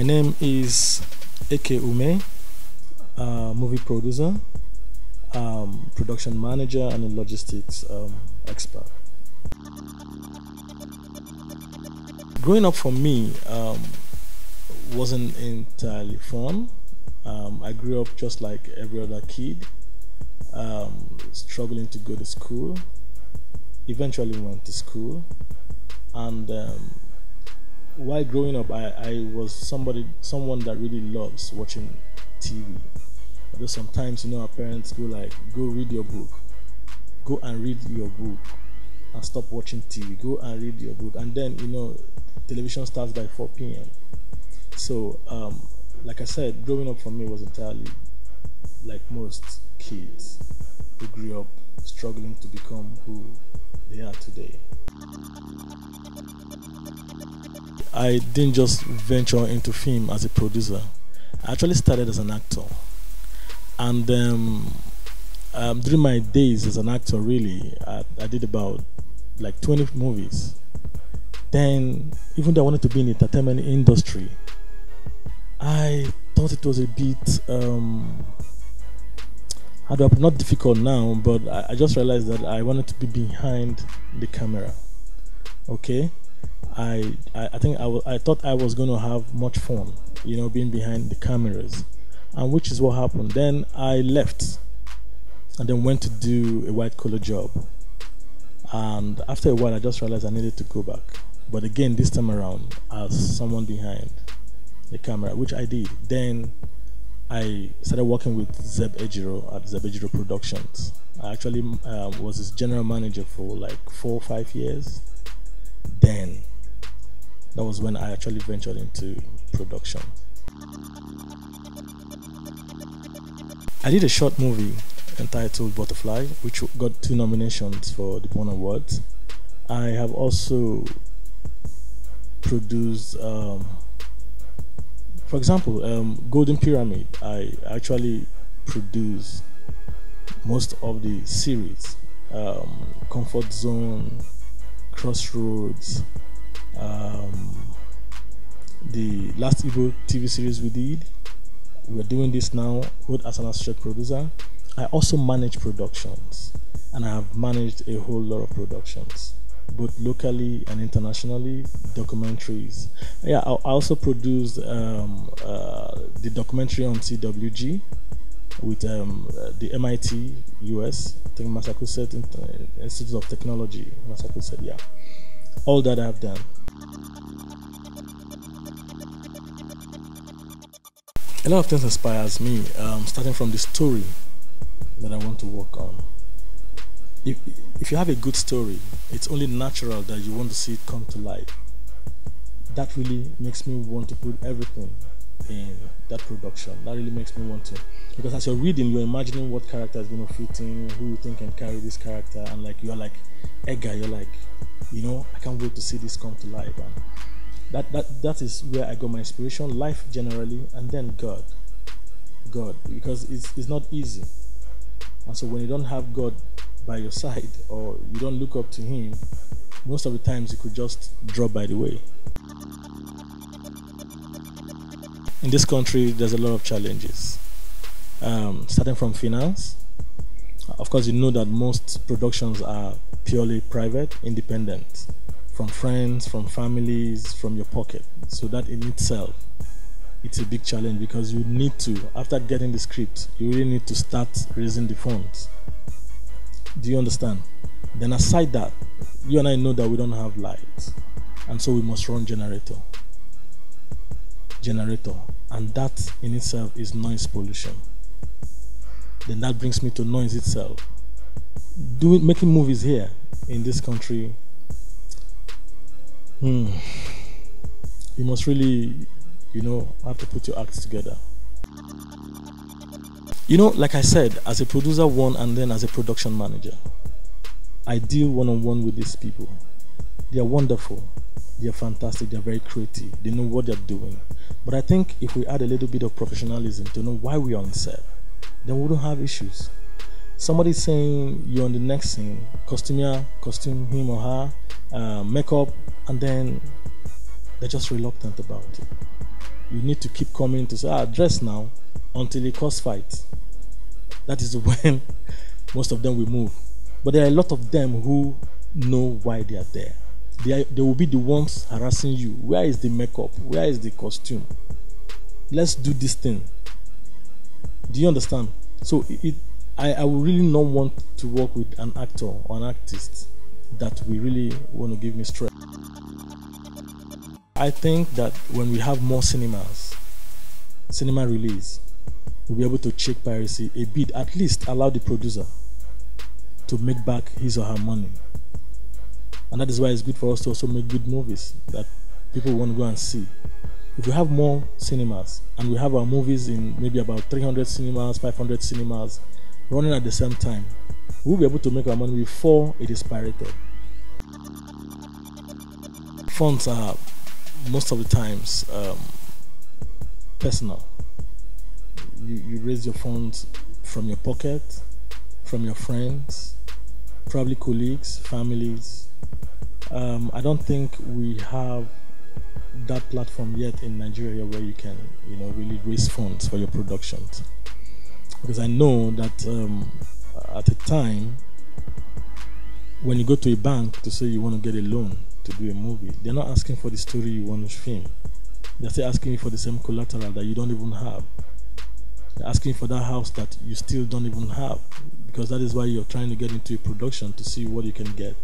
name is AK Ume, movie producer, production manager, and a logistics expert. Growing up for me wasn't entirely fun. I grew up just like every other kid, struggling to go to school. Eventually went to school, and while growing up, I was someone that really loves watching TV. Although sometimes, our parents go like, go read your book, go and read your book, and stop watching TV, go and read your book. And then, television starts by 4 p.m. So, like I said, growing up for me was entirely like most kids who grew up struggling to become who they are today. I didn't just venture into film as a producer. I actually started as an actor. And during my days as an actor, really, I did about like 20 movies. Then, even though I wanted to be in the entertainment industry, I thought it was a bit, not difficult now, but I just realized that I wanted to be behind the camera. Okay? I thought I was going to have much fun, being behind the cameras, and which is what happened. Then I left and then went to do a white collar job, and after a while I just realized I needed to go back, but again this time around as someone behind the camera, which I did. Then I started working with Zeb Ejiro at Zeb Ejiro Productions. I actually was his general manager for like 4 or 5 years. Then that was when I actually ventured into production. I did a short movie entitled Butterfly, which got 2 nominations for the Bone Awards. I have also produced, for example, Golden Pyramid. I actually produced most of the series, Comfort Zone, Crossroads, the last Igbo TV series we did. We're doing this now both as an associate producer. I also manage productions, and I have managed a whole lot of productions, both locally and internationally, documentaries. Yeah, I also produced the documentary on CWG with the MIT US, I think Massachusetts Institute of Technology, Massachusetts, yeah. All that I've done. A lot of things inspires me, starting from the story that I want to work on. If you have a good story, it's only natural that you want to see it come to life. That really makes me want to put everything in that production. That really makes me want to, because as you're reading, you're imagining what character is going to fit in, who you think can carry this character, and like you're like, Edgar, you're like, I can't wait to see this come to life. And that is where I got my inspiration, life generally, and then God, because it's not easy. And so when you don't have God by your side, or you don't look up to Him, most of the times you could just drop by the way. In this country, there's a lot of challenges, starting from finance. Of course, you know that most productions are purely private, independent, from friends, from families, from your pocket. So that in itself, it's a big challenge, because you need to, after getting the script, you really need to start raising the funds. Do you understand? Then aside that, you and I know that we don't have lights, and so we must run generator, and that in itself is noise pollution. Then that brings me to noise itself. Making movies here in this country, you must really, have to put your acts together. Like I said, as a producer one, and then as a production manager, I deal one-on-one with these people. They are wonderful, they are fantastic, they are very creative, they know what they're doing. But I think if we add a little bit of professionalism to know why we're on set, then we wouldn't have issues. Somebody saying you're on the next scene, costume him or her, makeup, and then they're just reluctant about it. You need to keep coming to say, dress now, until it cause fight. That is when most of them will move. But there are a lot of them who know why they are there. They will be the ones harassing you. Where is the makeup? Where is the costume? Let's do this thing. Do you understand? So I would really not want to work with an actor or an artist that will really want to give me stress. I think that when we have more cinema release, we'll be able to check piracy a bit, at least allow the producer to make back his or her money. And that is why it's good for us to also make good movies that people want to go and see. If we have more cinemas and we have our movies in maybe about 300 cinemas, 500 cinemas running at the same time, we'll be able to make our money before it is pirated. Funds are most of the times personal. You raise your funds from your pocket, from your friends, probably colleagues, families. I don't think we have that platform yet in Nigeria where you can, really raise funds for your productions. Because I know that at a time when you go to a bank to say you want to get a loan to do a movie, they're not asking for the story you want to film. They're still asking you for the same collateral that you don't even have. They're asking for that house that you still don't even have, because that is why you're trying to get into a production to see what you can get.